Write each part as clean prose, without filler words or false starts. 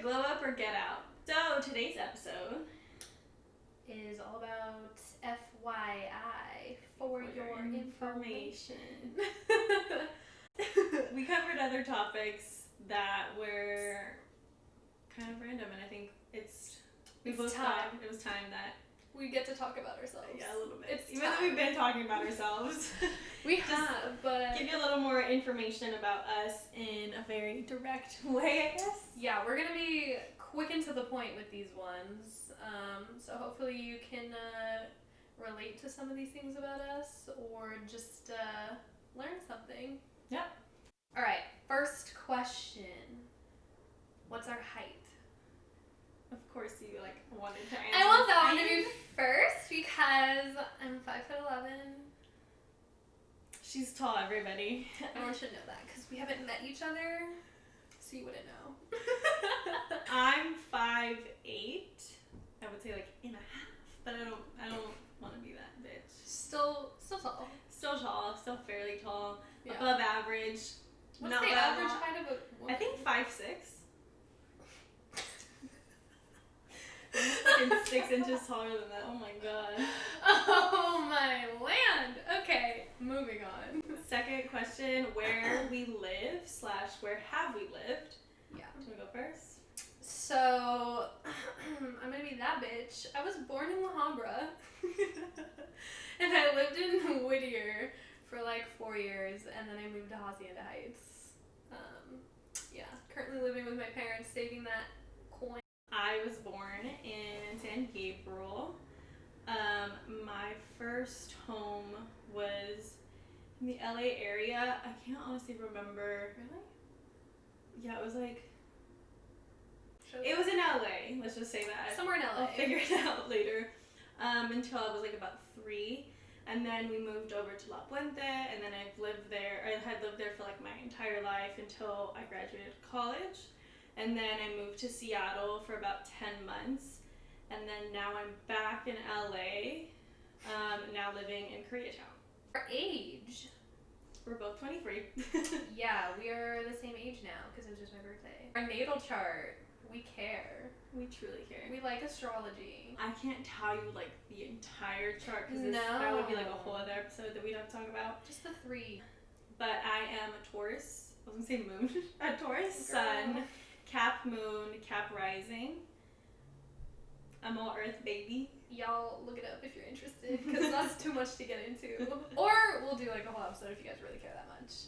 glow up or get out. So today's episode is all about FYI, for your information. We covered other topics that were kind of random, and I think it was time that we get to talk about ourselves. Yeah, a little bit. Even though we've been talking about ourselves. We have, but give you a little more information about us in a very direct way, I guess. Yeah, we're gonna be quick and to the point with these ones. So hopefully you can relate to some of these things about us, or just learn something. Yep. All right. First question: what's our height? Of course, you wanted to answer. I want that one to be first because I'm 5'11". She's tall, everybody. Everyone should know that because we haven't met each other, so you wouldn't know. I'm 5'8". I would say and a half, but I don't want to be that bitch. Still tall. Still tall. Still fairly tall. Yeah. Above average. What's the average height of a woman? I think 5'6". I'm 6 inches taller than that. Oh my god. Oh my land. Okay, moving on. Second question: where we live / where have we lived? Yeah. Do you want to go first? So, I'm gonna be that bitch. I was born in La Habra, and I lived in Whittier for 4 years, and then I moved to Hacienda Heights. Currently living with my parents, saving that coin. I was born in San Gabriel. My first home was in the LA area. I can't honestly remember. Really? Yeah, it was it was in LA. Let's just say that. Somewhere in LA. I'll figure it out later. Until I was about 3. And then we moved over to La Puente, and then I had lived there for my entire life until I graduated college. And then I moved to Seattle for about 10 months. And then now I'm back in LA, now living in Koreatown. Our age. We're both 23. Yeah, we are the same age now because it was just my birthday. Our natal chart. We care. We truly care. We like astrology. I can't tell you the entire chart because No. that would be a whole other episode that we'd have to talk about. Just the 3. But I am a Taurus. I was gonna say moon. A Taurus sun, Cap moon, Cap rising. I'm all Earth baby. Y'all look it up if you're interested because that's too much to get into. Or we'll do a whole episode if you guys really care that much.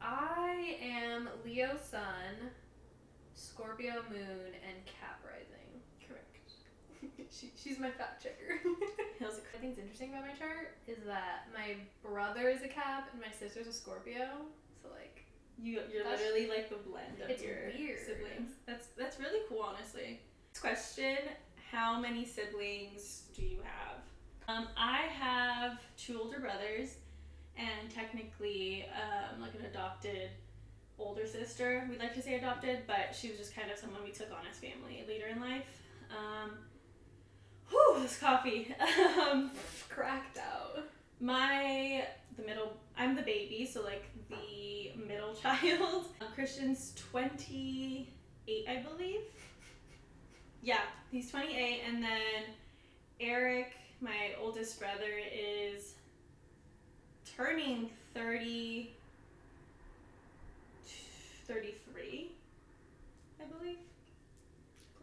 I am Leo sun, Scorpio moon, and Cap rising. Correct. She's my fact checker. What I think's interesting about my chart is that my brother is a Cap and my sister's a Scorpio. So you're literally the blend of your weird. siblings. That's really cool, honestly. Next question: how many siblings do you have? I have 2 older brothers, and technically an adopted older sister. We like to say adopted, but she was just kind of someone we took on as family later in life. This coffee. Cracked out. I'm the baby, so the middle child. Christian's 28, I believe. Yeah, he's 28, and then Eric, my oldest brother, is turning 33, I believe.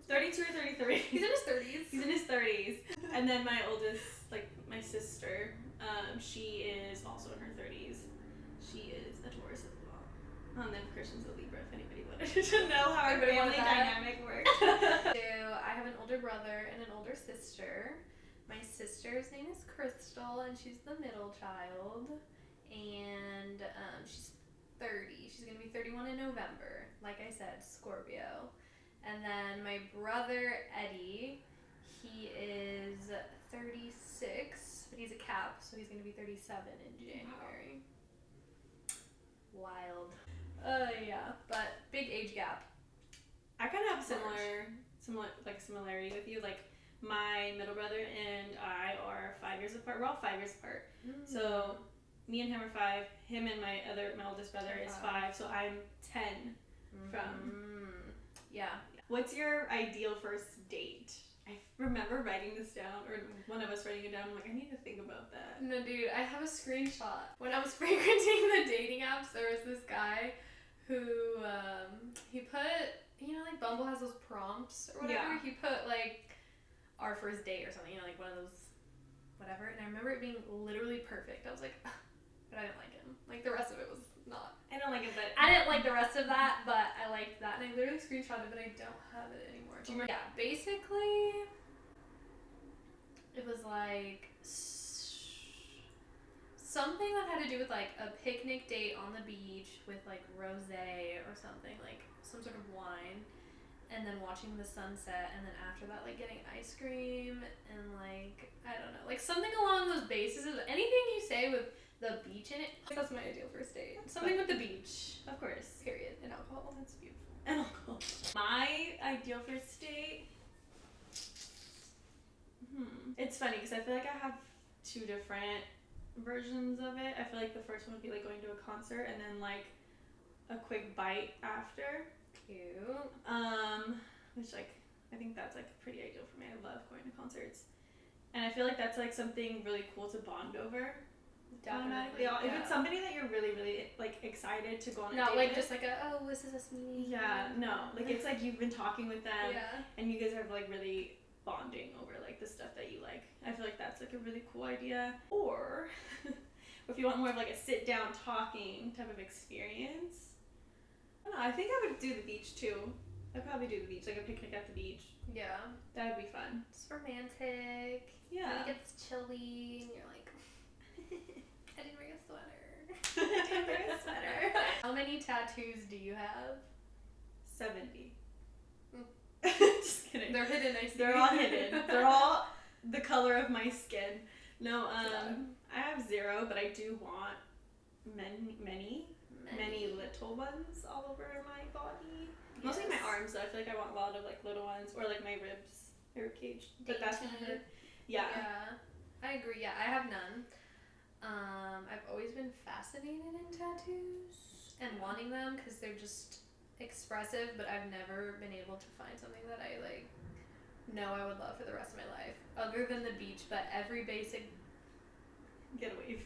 32 or 33. He's in his 30s. He's in his 30s. And then my oldest, my sister, she is also in her 30s. She is a Taurus as well. And then Christian's a Libra, if anybody wanted to know how our family dynamic works. I have an older brother and an older sister. My sister's name is Crystal, and she's the middle child. And she's 30. She's going to be 31 in November. Like I said, Scorpio. And then my brother, Eddie, he is 36, but he's a Cap, so he's going to be 37 in January. Wild. Yeah, but big age gap. I kind of have similarity with you. My middle brother and I are 5 years apart. We're all 5 years apart. Mm-hmm. So me and him are 5. Him and my oldest brother is 5. So I'm 10 from. Yeah. What's your ideal first date? I remember writing this down, or one of us writing it down. I'm like, I need to think about that. No, dude, I have a screenshot. When I was frequenting the dating apps, there was this guy who, he put, you know, like Bumble has those prompts or whatever. Yeah. He put, like, our first date or something, you know, like one of those, whatever. And I remember it being literally perfect. I was like, ugh, but I didn't like him. Like, the rest of it was not. I don't like it, but I didn't like the rest of that, but I liked that. And I literally screenshotted it, but I don't have it anymore. Do you remember? Yeah, basically, it was like something that had to do with like a picnic date on the beach with like rosé or something, like some sort of wine, and then watching the sunset, and then after that like getting ice cream and like I don't know, like something along those bases. Anything you say with the beach in it, that's my ideal first date. Something with the beach, of course. period, and alcohol. That's beautiful. And alcohol. My ideal first date. It's funny because I feel like I have two different versions of it. I feel like the first one would be like going to a concert and then like a quick bite after. Cute. Which like I think that's like pretty ideal for me. I love going to concerts, and I feel like that's like something really cool to bond over. Definitely. Yeah. If it's somebody that you're really like excited to go on a date Not like with, just like this is us meeting. yeah, no, like it's like you've been talking with them, Yeah. and you guys are like really bonding over like the stuff that you like. I feel like that's like a really cool idea. Or if you want more of like a sit down talking type of experience, I don't know, I think I would do the beach too. I'd probably do the beach, like a picnic at the beach. Yeah. That would be fun. It's romantic. Yeah. And it gets chilly and you're like, I didn't bring a sweater. I didn't bring a sweater. How many tattoos do you have? 70. Mm. Just kidding. They're hidden, I see. They're all hidden. They're all the color of my skin. No, I have 0, but I do want many little ones all over my body. Yes. Mostly my arms, though. I feel like I want a lot of like little ones, or like my rib cage. But that's not Dainty. it. Yeah. Yeah. I agree. Yeah, I have none. I've always been fascinated in tattoos and wanting them because they're just expressive, but I've never been able to find something that I like know I would love for the rest of my life, other than the beach. But every basic, Get a wave.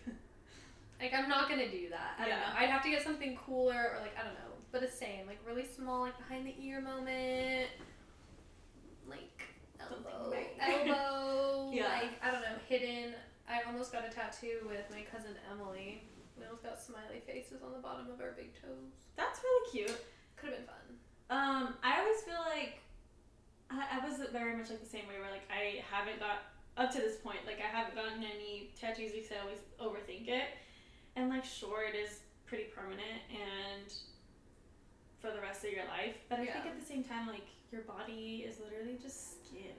like I'm not gonna do that. I don't know. I'd have to get something cooler, or like I don't know. But it's same, like really small, like behind the ear moment, like elbow, Yeah. like I don't know, hidden. I almost got a tattoo with my cousin Emily. We almost got smiley faces on the bottom of our big toes. That's really cute. Could have been fun. I always feel like I was very much like the same way where like I haven't got up to this point, like I haven't gotten any tattoos because I always overthink it, and like sure it is pretty permanent and for the rest of your life, but I think at the same time like your body is literally just skin.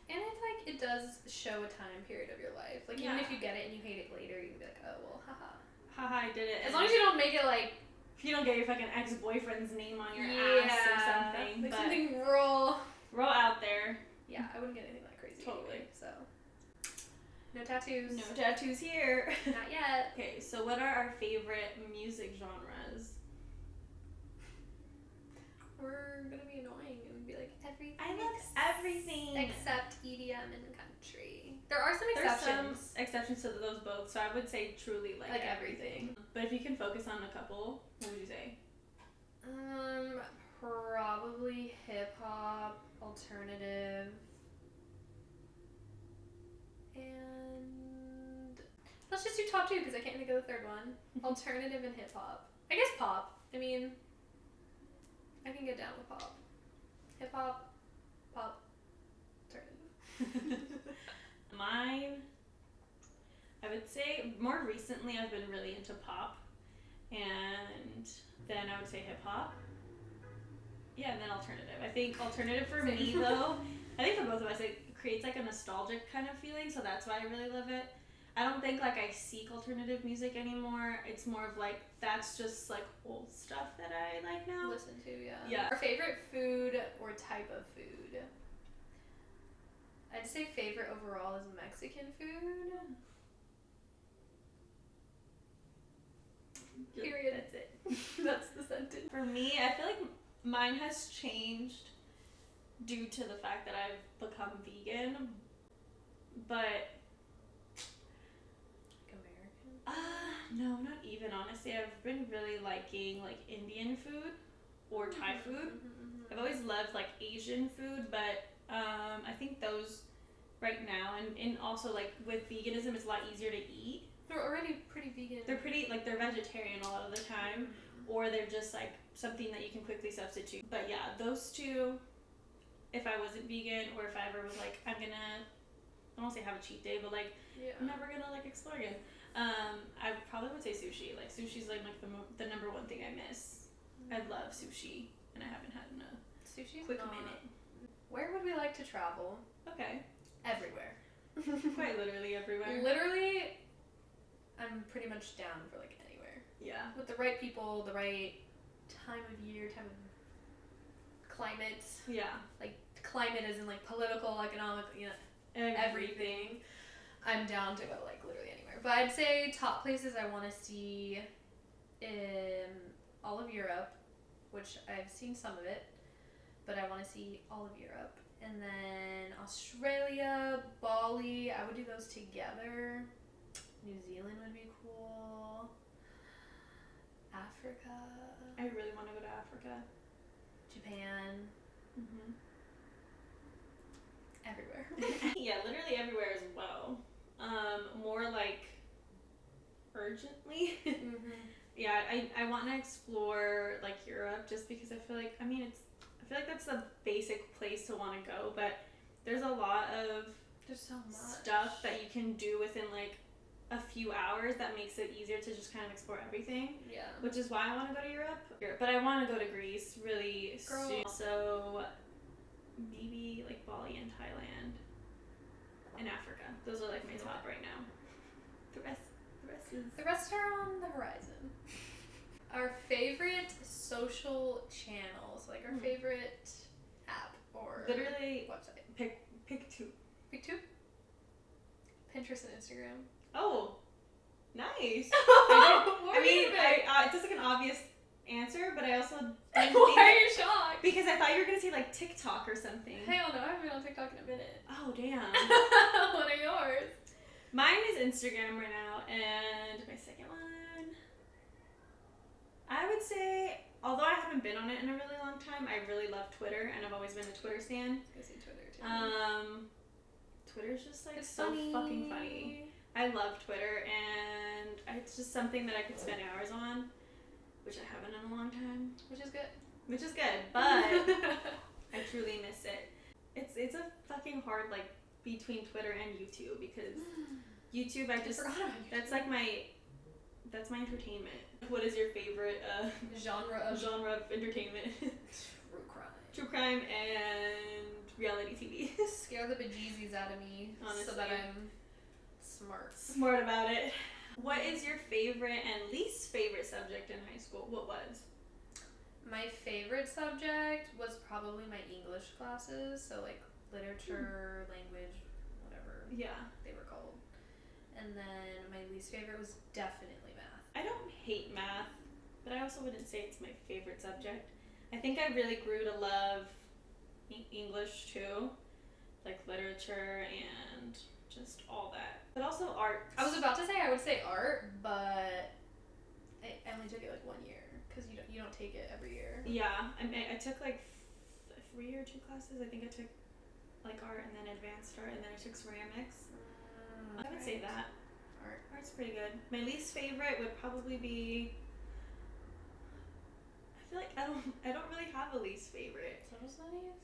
And it's like it does show a time period of your life. Like even if you get it and you hate it later, you can be like, oh well, haha. Haha, I did it. As long as you don't make it like if you don't get your fucking ex-boyfriend's name on your ass or something. Like but something real out there. Yeah, I wouldn't get anything that crazy. Totally. Anyway, so no tattoos. No tattoos here. Not yet. Okay, so what are our favorite music genres? We're gonna be annoying and be like everything. I love everything except EDM and country. There are some There's exceptions. some exceptions to those both, so I would say truly like everything. But if you can focus on a couple, what would you say? Probably hip hop, alternative, and let's just do top 2 because I can't think of the third one. Alternative and hip hop. I guess pop. I mean, I can get down with pop. Hip hop, pop, alternative. Mine, I would say more recently I've been really into pop, and then I would say hip hop. Yeah, and then alternative. I think alternative for me though, I think for both of us it creates like a nostalgic kind of feeling, so that's why I really love it. I don't think like I seek alternative music anymore. It's more of like that's just like old stuff that I like now. Listen to, yeah. Yeah. Our favorite food or type of food? I'd say favorite overall is Mexican food. Period. That's it. That's the sentence. For me, I feel like mine has changed due to the fact that I've become vegan, but no, not even, honestly. I've been really liking like Indian food or Thai food. I've always loved like Asian food, but I think those right now, and also like with veganism, it's a lot easier to eat. They're already pretty vegan. They're they're vegetarian a lot of the time, or they're just like something that you can quickly substitute. But yeah, those two, if I wasn't vegan, or if I ever was like, I won't say have a cheat day, but like, I'm never gonna like explore again. I probably would say sushi. Like sushi's like the number one thing I miss. I love sushi, and I haven't had in a quick minute. Where would we like to travel? Okay. Everywhere. Quite literally everywhere. Literally, I'm pretty much down for like anywhere. Yeah. With the right people, the right time of year, time of climate. Yeah. Like climate isn't like political, economic, everything. I'm down to go like literally anywhere. But I'd say top places I want to see in all of Europe, which I've seen some of it, but I want to see all of Europe. And then Australia, Bali, I would do those together. New Zealand would be cool. Africa. I really want to go to Africa. Japan. Mm-hmm. Everywhere. Yeah, literally everywhere as well. More like urgently. Mm-hmm. Yeah, I want to explore like Europe just because I feel like that's the basic place to want to go, but there's a lot of There's so much stuff that you can do within like a few hours that makes it easier to just kind of explore everything. Yeah. Which is why I want to go to Europe. But I want to go to Greece really soon. So maybe like Bali and Thailand and Africa. Those are like my top right now. The rest are on the horizon. Our favorite social channels, like our favorite app or literally website. Pick two. Pick two? Pinterest and Instagram. Oh, nice. It's just like an obvious answer, but I also didn't Why think are you shocked? because I thought you were gonna say like TikTok or something. Hell no, I haven't been on TikTok in a minute. Oh damn. What are yours? Mine is Instagram right now, and my second one, I would say, although I haven't been on it in a really long time, I really love Twitter, and I've always been a Twitter stan. I see Twitter too. Twitter's just like It's so fucking funny. I love Twitter, and it's just something that I could spend hours on, which I haven't in a long time. Which is good. But I truly miss it. It's a fucking hard like between Twitter and YouTube because YouTube that's my entertainment. What is your favorite genre of entertainment? True crime and reality TV. Scare the bejesus out of me, honestly, so that I'm smart about it. What is your favorite and least favorite subject in high school? What was? My favorite subject was probably my English classes, so like literature, language, whatever they were called. And then my least favorite was definitely math. I don't hate math, but I also wouldn't say it's my favorite subject. I think I really grew to love English too, like literature and just all that. But also art. I was about to say I would say art, but I only took it like 1 year because you don't take it every year. Yeah, I took like 3 or 2 classes. I think I took like art and then advanced art and then I took ceramics. I would say that. Art's pretty good. My least favorite would probably be. I feel like I don't really have a least favorite. Social studies?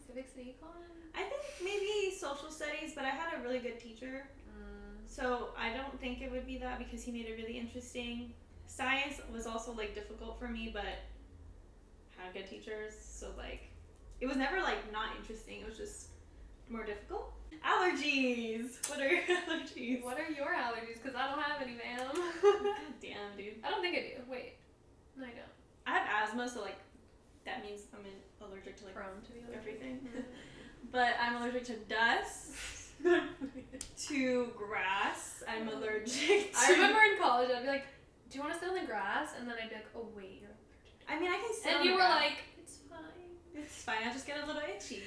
Civics and econ? I think maybe social studies, but I had a really good teacher. So I don't think it would be that because he made it really interesting. Science was also like difficult for me, but had good teachers. So like, it was never like not interesting. It was just more difficult. Allergies. What are your allergies? What are your allergies? Because I don't have any, ma'am. God damn, dude. I don't think I do. Wait. No, I don't. I have asthma, so like that means I'm allergic to like prone to the everything. But I'm allergic to dust, to grass. I'm allergic to. I remember in college, I'd be like, "Do you want to sit on the grass?" And then I'd be like, "Oh wait, you're allergic." I mean, I can sit. And on you the were grass. like, "It's fine." It's fine. I just get a little itchy.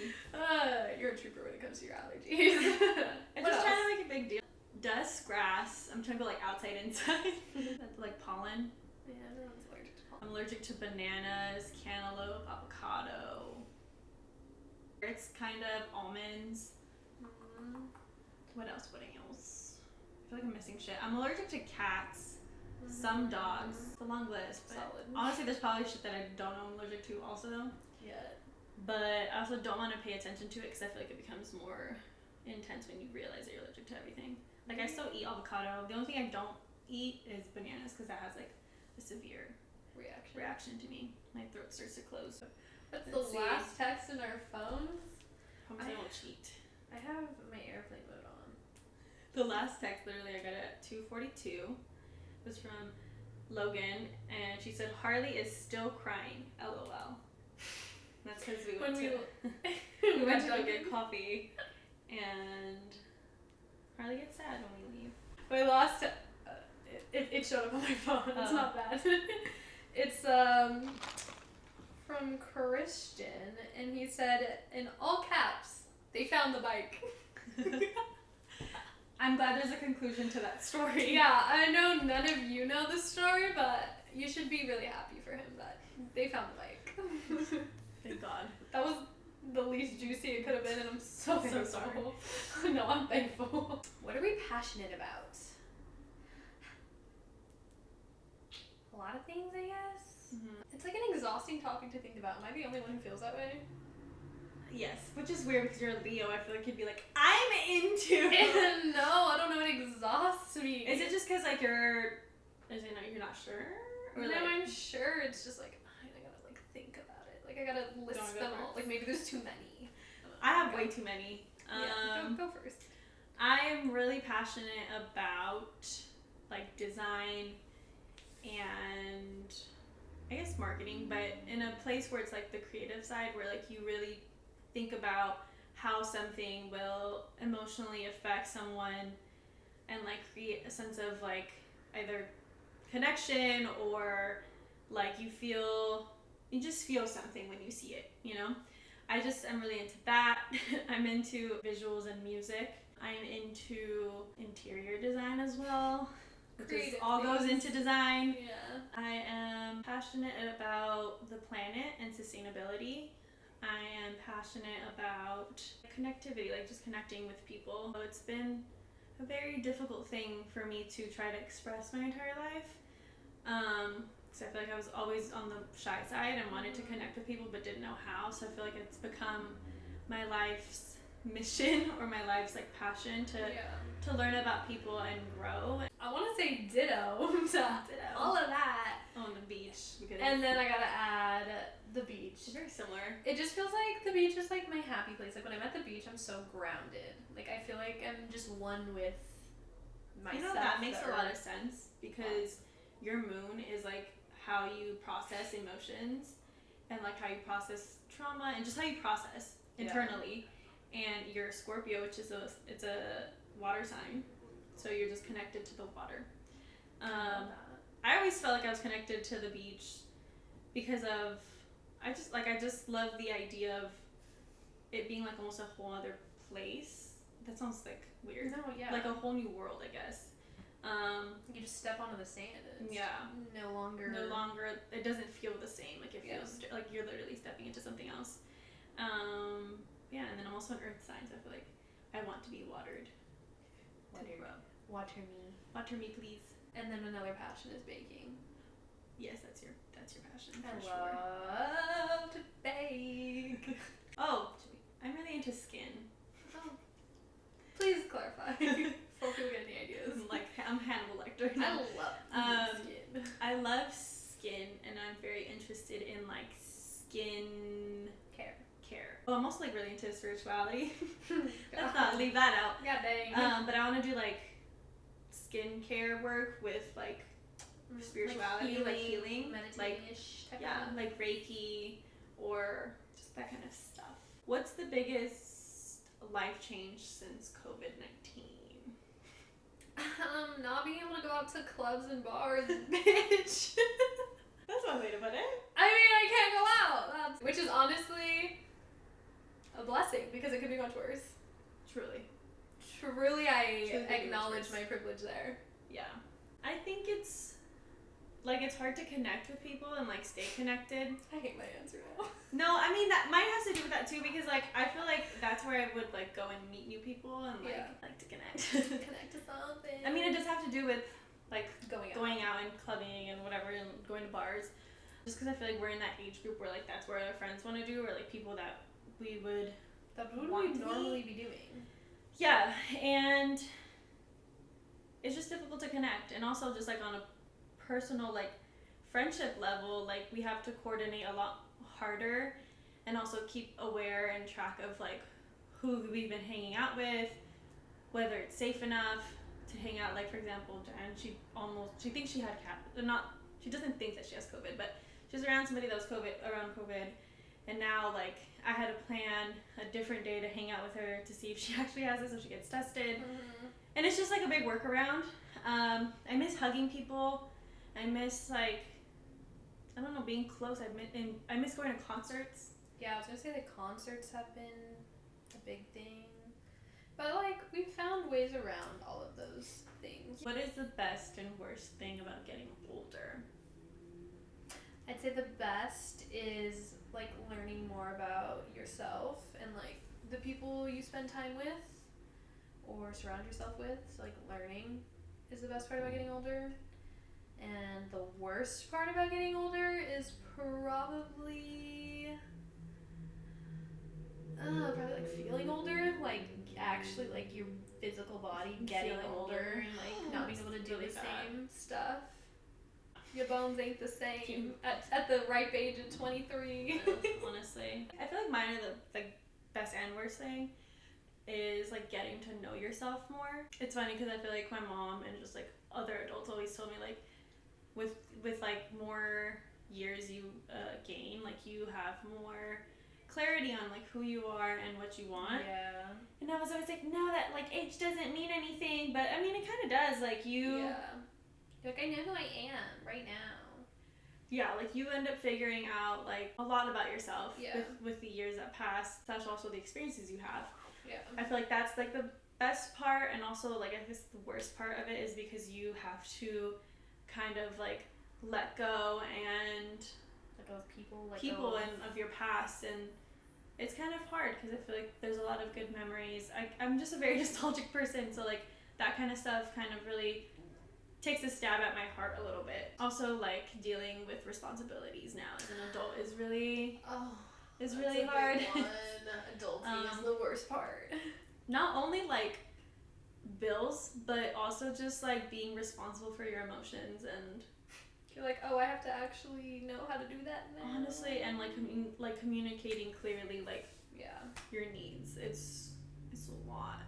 You're a trooper when it comes to your allergies. I'm just trying to make a big deal. Dust, grass. I'm trying to go like outside, inside. Like pollen. Yeah, everyone's allergic to pollen. I'm allergic to bananas, cantaloupe, avocado. It's kind of almonds. What else? What else? I feel like I'm missing shit. I'm allergic to cats, some dogs. It's a long list, but Solid. honestly, there's probably shit that I don't know I'm allergic to also. Yeah. But I also don't want to pay attention to it because I feel like it becomes more intense when you realize that you're allergic to everything. Like I still eat avocado. The only thing I don't eat is bananas because that has like a severe reaction to me. My throat starts to close. That's the last text in our phones. I won't cheat. I have my airplane mode on. The last text, literally, I got it at 2:42. Was from Logan, and she said Harley is still crying. LOL. That's because we went to go get coffee, and Harley gets sad when we leave. My last it showed up on my phone. It's not bad. It's from Christian, and he said in all caps, "They found the bike." I'm glad there's a conclusion to that story. Yeah, I know none of you know the story, but you should be really happy for him that they found the bike. Thank God. That was the least juicy it could have been, and I'm so sorry. No, I'm thankful. What are we passionate about? A lot of things, I guess. Mm-hmm. It's like an exhausting topic to think about. Am I the only one who feels that way? Yes, which is weird because you're a Leo. I feel like you'd be like, I'm into. No, I don't know what exhausts me. Is it just because like you're not sure? Or No, like, I'm sure. It's just like I gotta like think about it. Like I gotta list them all. Like maybe there's too many. I have way too many. Go first. I'm really passionate about like design and I guess marketing, but in a place where it's like the creative side where like you really think about how something will emotionally affect someone and like create a sense of like either connection or like you just feel something when you see it, you know? I'm really into that. I'm into visuals and music. I'm into interior design as well. Which all goes into design. Yeah. I am passionate about the planet and sustainability. I am passionate about connectivity, like just connecting with people. So it's been a very difficult thing for me to try to express my entire life. Because I feel like I was always on the shy side and wanted to connect with people but didn't know how. So I feel like it's become my life's mission or my life's like passion to learn about people and grow. I want to say ditto to all of that. On the beach. And then I gotta add the beach. Very similar. It just feels like the beach is like my happy place. Like when I'm at the beach, I'm so grounded. Like I feel like I'm just one with myself. You know, that makes a lot of sense because your moon is like how you process emotions and like how you process trauma and just how you process internally. And you're a Scorpio, which is it's a water sign, so you're just connected to the water. I always felt like I was connected to the beach because of I just love the idea of it being like almost a whole other place. That sounds like weird. No, yeah. Like a whole new world, I guess. You just step onto the sand. It's no longer. It doesn't feel the same. Like it feels like you're literally stepping into something else. Yeah, and then I'm also an earth sign, so I feel like I want to be watered. Water me. Water me, please. And then another passion is baking. Yes, that's your passion. I love to bake. Oh, I'm really into skin. Oh, please clarify. Before people get any ideas. I'm Hannibal Lecter. I love skin. I love skin, and I'm very interested in like skin care. Well, I'm also like really into spirituality. Let's not leave that out. God dang. But I want to do like skincare work with like spirituality, like healing, meditating-ish type of like Reiki or just that kind of stuff. What's the biggest life change since COVID-19? Not being able to go out to clubs and bars, bitch. That's one way to put it. I mean, I can't go out. Which is honestly a blessing because it could be much worse. Truly. Truly, I Truly acknowledge worse. my privilege there. Yeah. I think it's like it's hard to connect with people and like stay connected. I hate my answer now. No, I mean that might have to do with that too because like I feel like that's where I would like go and meet new people and like to connect. Connect to something. I mean it does have to do with like going out and clubbing and whatever and going to bars. Just because I feel like we're in that age group where like that's where our friends want to do or like people that we would normally be doing. Yeah, and it's just difficult to connect and also just like on a personal like friendship level like we have to coordinate a lot harder and also keep aware and track of like who we've been hanging out with, whether it's safe enough to hang out. Like for example, Jan, she thinks she had she doesn't think that she has COVID, but she's around somebody that was around COVID, and now like I had to plan a different day to hang out with her to see if she actually has it so she gets tested. Mm-hmm. And it's just like a big workaround. I miss hugging people. I miss like I don't know, being close. I miss going to concerts. Yeah, I was gonna say the concerts have been a big thing, but like we found ways around all of those things. What is the best and worst thing about getting older? I'd say the best is like learning more about yourself and like the people you spend time with or surround yourself with. So like learning is the best part about getting older. And the worst part about getting older is probably like feeling older, like actually like your physical body getting older and like not being able to do the same stuff. Your bones ain't the same at the ripe age of 23. Honestly, I feel like mine are the best and worst thing is like getting to know yourself more. It's funny because I feel like my mom and just like other adults always told me like with like more years you gain, like you have more clarity on like who you are and what you want. Yeah. And I was always like, no, that like age doesn't mean anything, but I mean it kind of does. Like you. Yeah. Like I know who I am right now. Yeah, like you end up figuring out like a lot about yourself with the years that pass. That's also the experiences you have. Yeah. I feel like that's like the best part, and also like I guess the worst part of it is because you have to kind of like let go and people and of your past, and it's kind of hard because I feel like there's a lot of good memories. I'm just a very nostalgic person, so like that kind of stuff kind of really takes a stab at my heart a little bit. Also like dealing with responsibilities now as an adult is really hard. Big one. Adulting is the worst part. Not only like bills, but also just like being responsible for your emotions, and you're like, oh, I have to actually know how to do that now. Honestly, and like communicating clearly like your needs. It's a lot.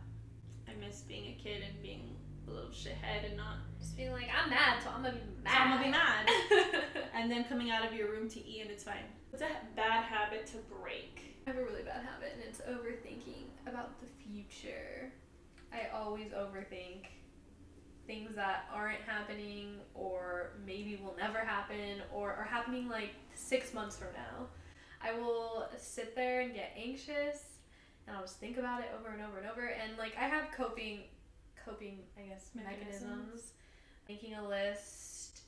I miss being a kid and being a little shithead and not just being like, I'm mad, so I'm gonna be mad. And then coming out of your room to eat and it's fine. It's a bad habit to break. I have a really bad habit, and it's overthinking about the future. I always overthink things that aren't happening or maybe will never happen or are happening like 6 months from now. I will sit there and get anxious, and I'll just think about it over and over and over. And like I have coping I guess mechanisms. Making a list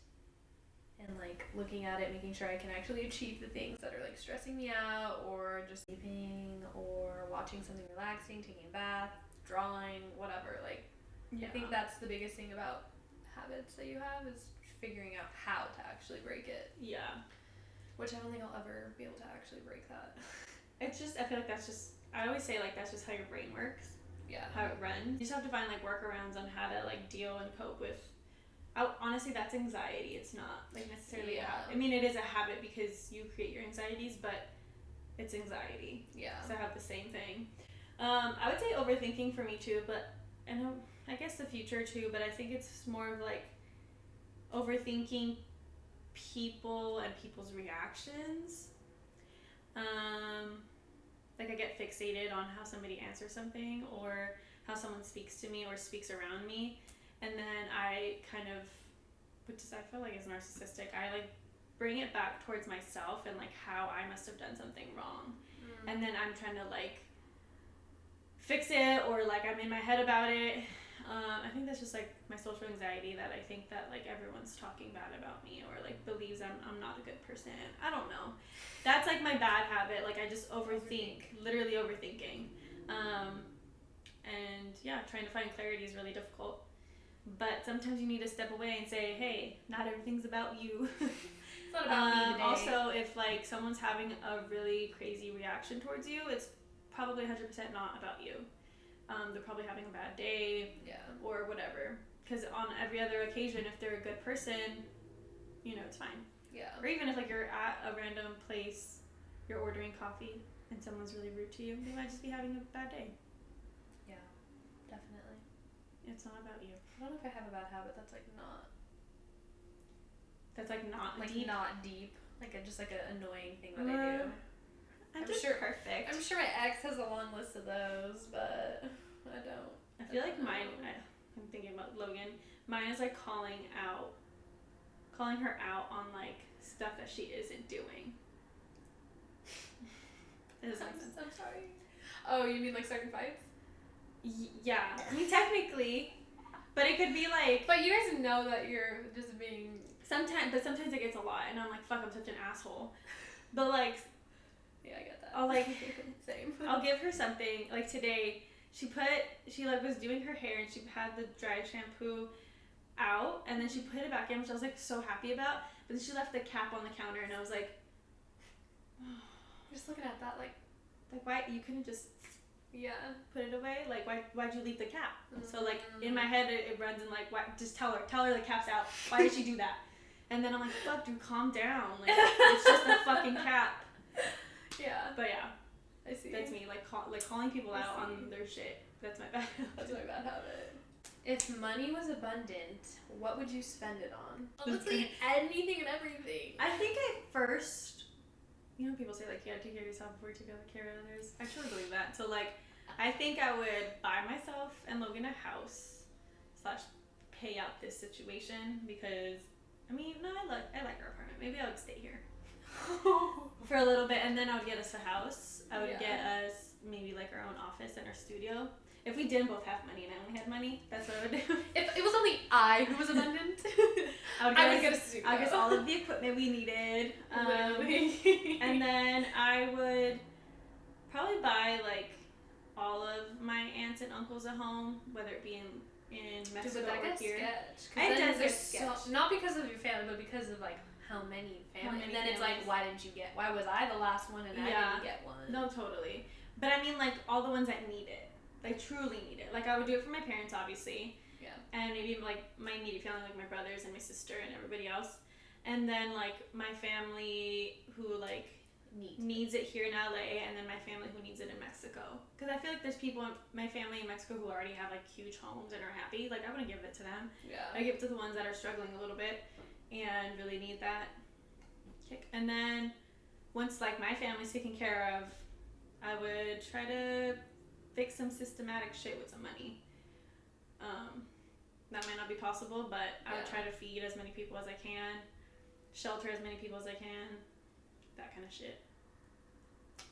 and like looking at it, making sure I can actually achieve the things that are like stressing me out, or just sleeping or watching something relaxing, taking a bath, drawing, whatever. Like I think that's the biggest thing about habits that you have is figuring out how to actually break it. Yeah. Which I don't think I'll ever be able to actually break that. It's just, I feel like that's just, I always say like that's just how your brain works. Yeah. How it runs. You just have to find like workarounds on how to like deal and cope with. Honestly, that's anxiety. It's not like necessarily a habit. I mean, it is a habit because you create your anxieties, but it's anxiety. Yeah. So I have the same thing. I would say overthinking for me too, but I guess the future too, but I think it's more of like overthinking people and people's reactions. Like I get fixated on how somebody answers something or how someone speaks to me or speaks around me, and then I kind of, which is I feel like is narcissistic, I like bring it back towards myself and like how I must have done something wrong. And then I'm trying to like fix it, or like I'm in my head about it. I think that's just like my social anxiety, that I think that like everyone's talking bad about me, or like believes I'm not a good person. I don't know. That's like my bad habit. Like I just overthink. Literally overthinking. And yeah, trying to find clarity is really difficult. But sometimes you need to step away and say, hey, not everything's about you. It's not about me today. Also, if like someone's having a really crazy reaction towards you, it's probably 100% not about you. They're probably having a bad day, or whatever. Because on every other occasion, if they're a good person, you know, it's fine. Yeah. Or even if like you're at a random place, you're ordering coffee, and someone's really rude to you, they might just be having a bad day. Yeah, definitely. It's not about you. I don't know if I have a bad habit that's like not. That's like not like deep. Not deep. Like just like an annoying thing that I do. I'm just sure perfect. I'm sure my ex has a long list of those, but I don't. I feel like mine. I'm thinking about Logan. Mine is like calling her out on like stuff that she isn't doing. It doesn't make sense. I'm sorry. Oh, you mean like starting fights? Yeah, I mean technically, but it could be like. But you guys know that you're just being. Sometimes it gets a lot, and I'm like, fuck, I'm such an asshole. But like. Yeah, I get that. I'll like. Same. I'll give her something. Like today, she like was doing her hair, and she had the dry shampoo out, and then she put it back in, which I was like so happy about. But then she left the cap on the counter, and I was like. Just looking at that, like why you couldn't just put it away? Like why'd you leave the cap? So like in my head it runs in like, why, just tell her the cap's out. Why did she do that? And then I'm like, fuck, dude, calm down. Like it's just a fucking cap. Yeah. But yeah, I see. That's me. Like calling people out on their shit. That's my bad. That's my bad habit. If money was abundant, what would you spend it on? Honestly, anything and everything. I think at first. You know, people say, like, you gotta take care of yourself before you take care of others. I truly believe that. So, like, I think I would buy myself and Logan a house / pay out this situation because, I mean, no, I like our apartment. Maybe I would stay here for a little bit, and then I would get us a house. I would get us maybe, like, our own office and our studio. If we didn't both have money and I only had money, that's what I would do. If it was only I who was abundant, I would get a studio. I would get all of the equipment we needed. And then I would probably buy like all of my aunts and uncles at home, whether it be in Mexico or here. It does get sketch. Not because of your family, but because of like how many families. And then it's like, why was I the last one and I didn't get one? No, totally. But I mean like all the ones that need it. Like truly need it. Like I would do it for my parents, obviously. Yeah. And maybe like my immediate family, like my brothers and my sister and everybody else. And then like my family who like needs it here in LA, and then my family who needs it in Mexico. Because I feel like there's people in my family in Mexico who already have like huge homes and are happy. Like I wouldn't give it to them. Yeah. I give it to the ones that are struggling a little bit and really need that kick. And then once like my family's taken care of, I would try to fix some systematic shit with some money. That might not be possible, but I would try to feed as many people as I can, shelter as many people as I can, that kind of shit.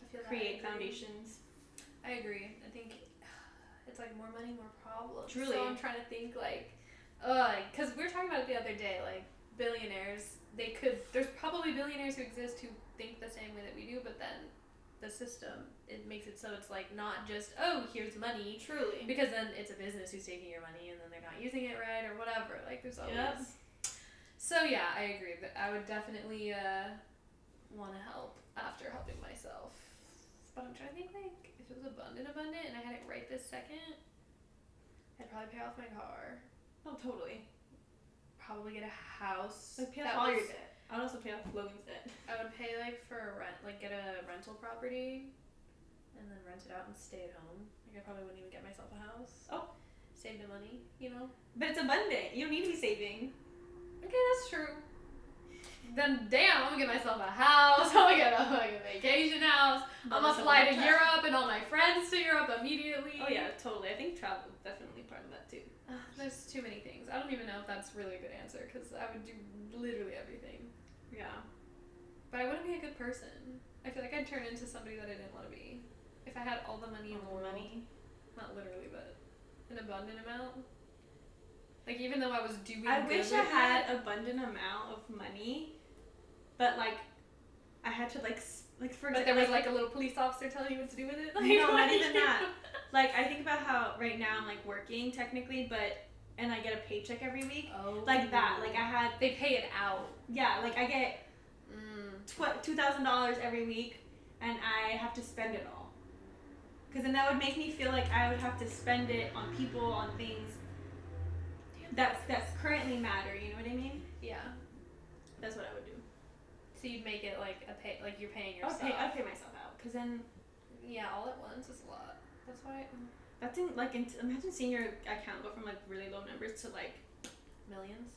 I feel create foundations. I agree. I think it's like more money, more problems. Truly. So I'm trying to think like, because we were talking about it the other day, like billionaires, there's probably billionaires who exist who think the same way that we do, but then the system, it makes it so it's like not just, oh, here's money. Truly. Because then it's a business who's taking your money and then they're not using it right or whatever. Like there's always. Yep. So yeah, I agree. But I would definitely want to help after helping myself. But I'm trying to think like if it was abundant and I had it right this second, I'd probably pay off my car. Oh, totally. Probably get a house. Like pay off all your debt. I would also pay off Logan's debt. I would pay like for a rent, like get a rental property, and then rent it out and stay at home. Like I probably wouldn't even get myself a house. Oh, save the money, you know. But it's abundant. You don't need to be saving. Okay, that's true. Then damn, I'm gonna get myself a house. I'm gonna get a fucking vacation house. I'm gonna fly to Europe and all my friends to Europe immediately. Oh yeah, totally. I think travel is definitely part of that too. There's too many things. I don't even know if that's really a good answer because I would do literally everything. Yeah. But I wouldn't be a good person. I feel like I'd turn into somebody that I didn't want to be. If I had all the money in the world. Not literally, but an abundant amount. Like, even though I was doing I good wish with I had it, abundant amount of money, but like I had to like for but there was like a little police officer telling you what to do with it. Like, no, not even that. Like I think about how right now I'm like working technically, and I get a paycheck every week. Oh. Like that. Like They pay it out. Yeah, like I get $2,000 every week, and I have to spend it all. Because then that would make me feel like I would have to spend it on people, on things that currently matter. You know what I mean? Yeah. That's what I would do. So you'd make it like like you're paying yourself. I'd pay myself out. Because then. Yeah, all at once is a lot. That's why. That's imagine seeing your account go from like really low numbers to like Millions.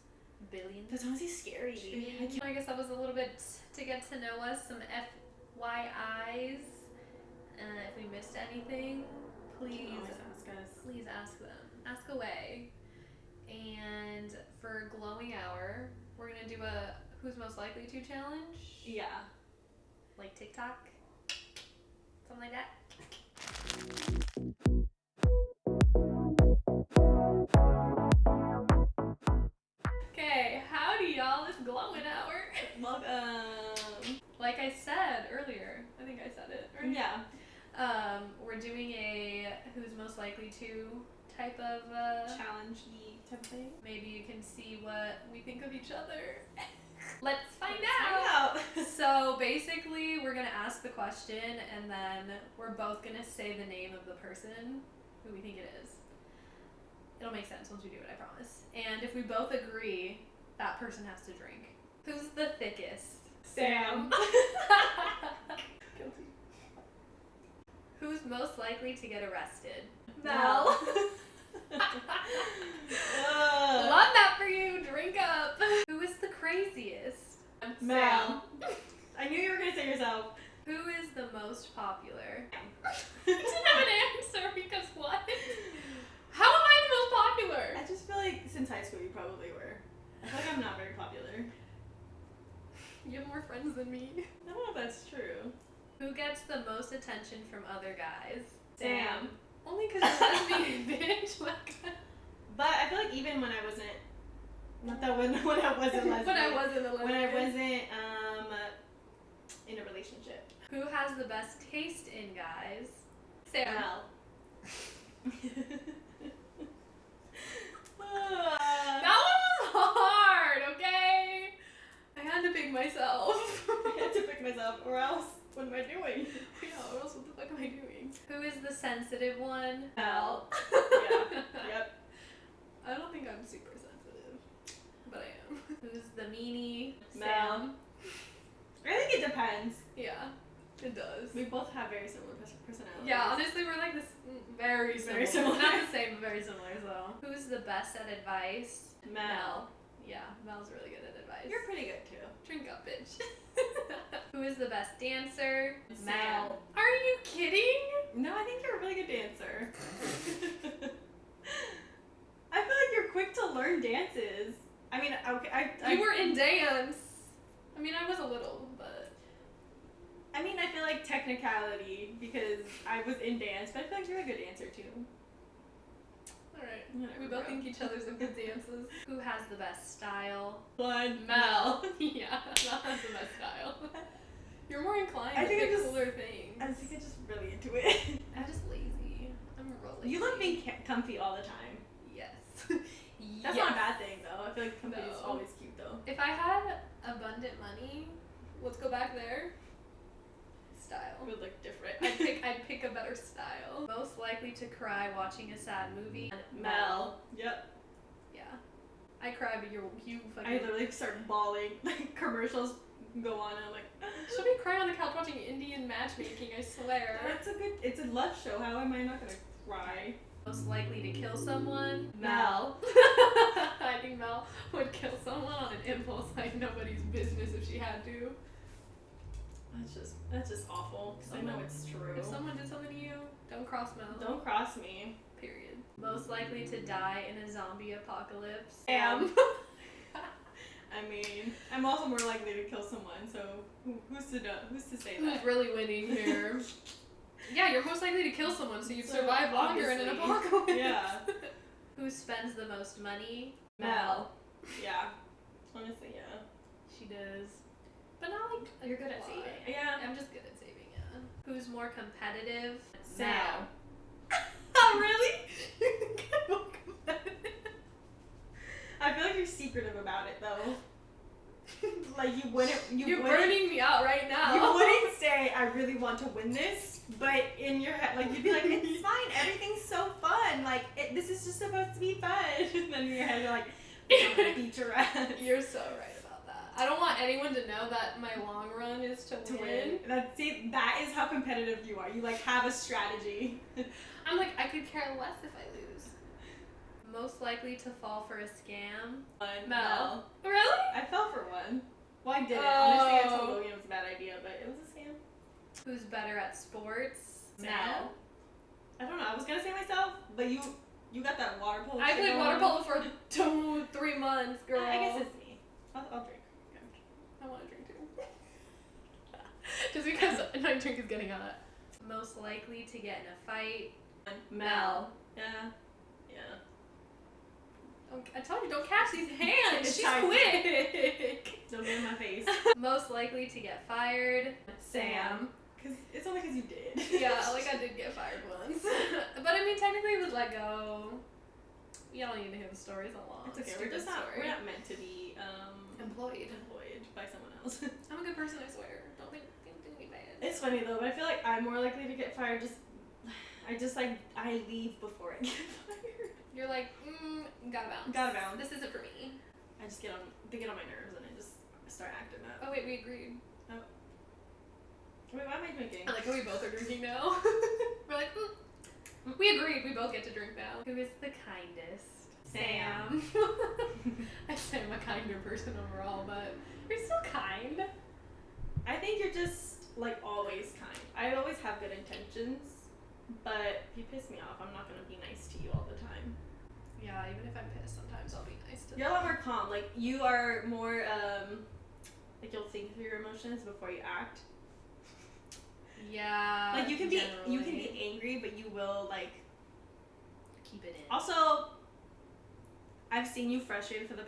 Billions. That's honestly scary. I guess that was a little bit to get to know us, some FYIs. If we missed anything, please ask us. Please ask them. Ask away. And for glowing hour, we're gonna do a who's most likely to challenge. Yeah. Like TikTok. Something like that. Okay, howdy y'all, it's glowing hour. Welcome. Like I said earlier, I think I said it, right? Yeah. We're doing a who's most likely to type of challenge-y type of thing. Maybe you can see what we think of each other. Let's find out. So basically, we're gonna ask the question, and then we're both gonna say the name of the person who we think it is. It'll make sense once we do it, I promise. And if we both agree, that person has to drink. Who's the thickest? Sam. Guilty. Who's most likely to get arrested? Mel. Love that for you. Drink up. Who is the craziest? Mel. I knew you were gonna say yourself. Who is the most popular? I didn't have an answer because what? How am I the most popular? I just feel like since high school you probably were. I feel like I'm not very popular. You have more friends than me. I don't know if that's true. Who gets the most attention from other guys? Sam. Only because you're a lesbian, bitch. Like, but I feel like even when I wasn't, not that when I wasn't lesbian. When I wasn't a lesbian. When I wasn't in a relationship. Who has the best taste in guys? Sam. Mel. That one was hard, okay? I had to pick myself. I had to pick myself, or else, what am I doing? Yeah, or else what the fuck am I doing? Who is the sensitive one? Mel. Yeah. Yep. I don't think I'm super sensitive, but I am. Who's the meanie? Mel. Sam. I think it depends. Yeah, it does. We both have very similar personalities. Yeah, honestly, we're like this very similar. Very similar. Not the same, but very similar as well. Who's the best at advice? Mel. Yeah, Mel's really good at advice. You're pretty good too. Drink up, bitch. Who is the best dancer? Sam. Mel. Are you kidding? No, I think you're a really good dancer. I feel like you're quick to learn dances. I mean, okay, You were in dance. I mean, I was a little, but. I mean, I feel like technicality because I was in dance, but I feel like you're a good dancer too. Alright. Whatever, We both bro. think each other's a good dances. Who has the best style? Mel. Yeah, Mel has the best style. You're more inclined I to think pick I'm just- cooler things. I think I'm just really into it. I'm just lazy. I'm real lazy. You love being comfy all the time. Yes. That's not a bad thing though. I feel like comfy is No. always cute though. If I had abundant money, let's go back there. Style. It would look different. I'd pick a better style. Most likely to cry watching a sad movie. Mel. Yep. Yeah. I cry, but you fucking. I literally start bawling. Like commercials go on and I'm like, She'll be crying on the couch watching Indian matchmaking, I swear. it's a love show. How am I not gonna cry? Most likely to kill someone? Mel. I think Mel would kill someone on an impulse like nobody's business if she had to. That's just awful. Because I know it's true. If someone did something to you, don't cross Mel. Don't cross me. Period. Most likely to die in a zombie apocalypse? Sam. I mean, I'm also more likely to kill someone, so who's to know? Who's to say that? Who's really winning here? Yeah, you're most likely to kill someone, so you'd survive longer in an apocalypse. Yeah. Who spends the most money? Mel. Yeah. Honestly, yeah. She does. But not like you're good at saving. Yeah. I'm just good at saving, yeah. Who's more competitive? Sam. Oh, really? You get more competitive. I feel like you're secretive about it though. Like you wouldn't. You're burning me out right now. You wouldn't say, "I really want to win this," but in your head, like you'd be like, "It's fine. Everything's so fun. Like this is just supposed to be fun." And then in your head, you're like, "I'm gonna beat your ass." You're so right about that. I don't want anyone to know that my long run is to win. That is how competitive you are. You like have a strategy. I'm like, I could care less if I lose. Most likely to fall for a scam? Mel. Really? I fell for one. Well, I didn't. Oh. Honestly, I told Logan it was a bad idea, but it was a scam. Who's better at sports? Mel. I don't know. I was gonna say myself, but you got that water polo. I played water polo for 2-3 months, girl. I guess it's me. I'll drink. I want to drink too. Just because my drink is getting hot. Most likely to get in a fight? Mel. Yeah. I told you, don't catch these hands. It's She's tiny. quick. Don't get in my face. Most likely to get fired? Sam. It's only because you did. Yeah, like I did get fired once. But I mean, technically it was let go. You don't need to hear the story. It's a long, It's okay. stupid We're story. not meant to be Employed by someone else. I'm a good person, I swear. Don't think me bad. It's funny though, but I feel like I'm more likely to get fired. I leave before I get fired. You're like, gotta bounce. Gotta bounce. This isn't for me. They get on my nerves and I just start acting up. Oh wait, we agreed. Oh. Wait, why am I drinking? I like how we both are drinking now. We're like, we agreed. We both get to drink now. Who is the kindest? Sam. I say I'm a kinder person overall, but you're still kind. I think you're just like always kind. I always have good intentions, but if you piss me off, I'm not gonna be nice to you all the time. Yeah, even if I'm pissed, sometimes I'll be nice to You're a lot more calm. Like you are more like you'll think through your emotions before you act. Yeah. Like you can be angry, but you will like keep it in. Also, I've seen you frustrated for the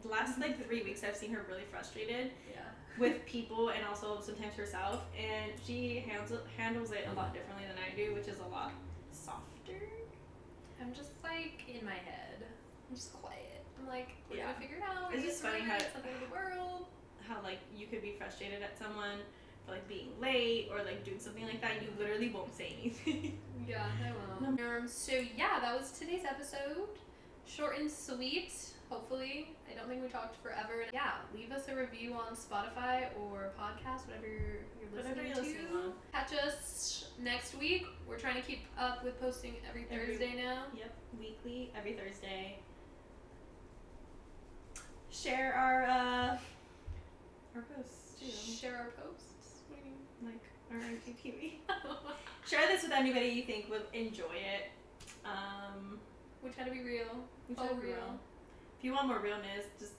last 3 weeks. I've seen her really frustrated. Yeah. With people and also sometimes herself, and she handles it a lot differently than I do, which is a lot softer. I'm just like in my head. I'm just quiet. I'm like, we're gonna figure it out. It's just funny how something in the world. How like you could be frustrated at someone for like being late or like doing something like that. You literally won't say anything. Yeah, I will. So yeah, that was today's episode. Short and sweet. Hopefully. I don't think we talked forever. Yeah, leave us a review on Spotify or podcast, whatever you're listening to. Catch us next week. We're trying to keep up with posting every Thursday now. Yep, weekly, every Thursday. Share our posts too. Share our posts? What do you mean? Like our IGTV. Share this with anybody you think would enjoy it. We try to be real. Real. If you want more realness, just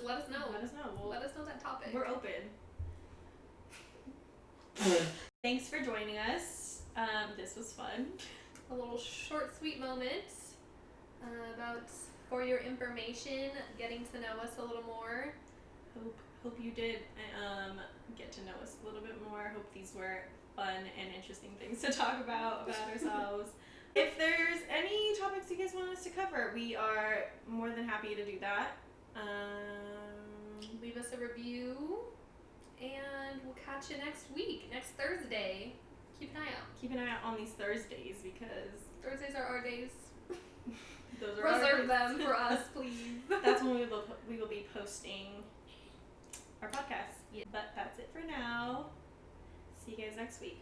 let us know. Let us know. Let us know that topic. We're open. Thanks for joining us. This was fun. A little short, sweet moment for your information, getting to know us a little more. Hope you did get to know us a little bit more. Hope these were fun and interesting things to talk about ourselves. If there's any topics you guys want us to cover, we are more than happy to do that. Leave us a review, and we'll catch you next week, next Thursday. Keep an eye out. Keep an eye out on these Thursdays, because Thursdays are our days. Those are Reserve them for us, please. That's when we will be posting our podcast. Yeah. But that's it for now. See you guys next week.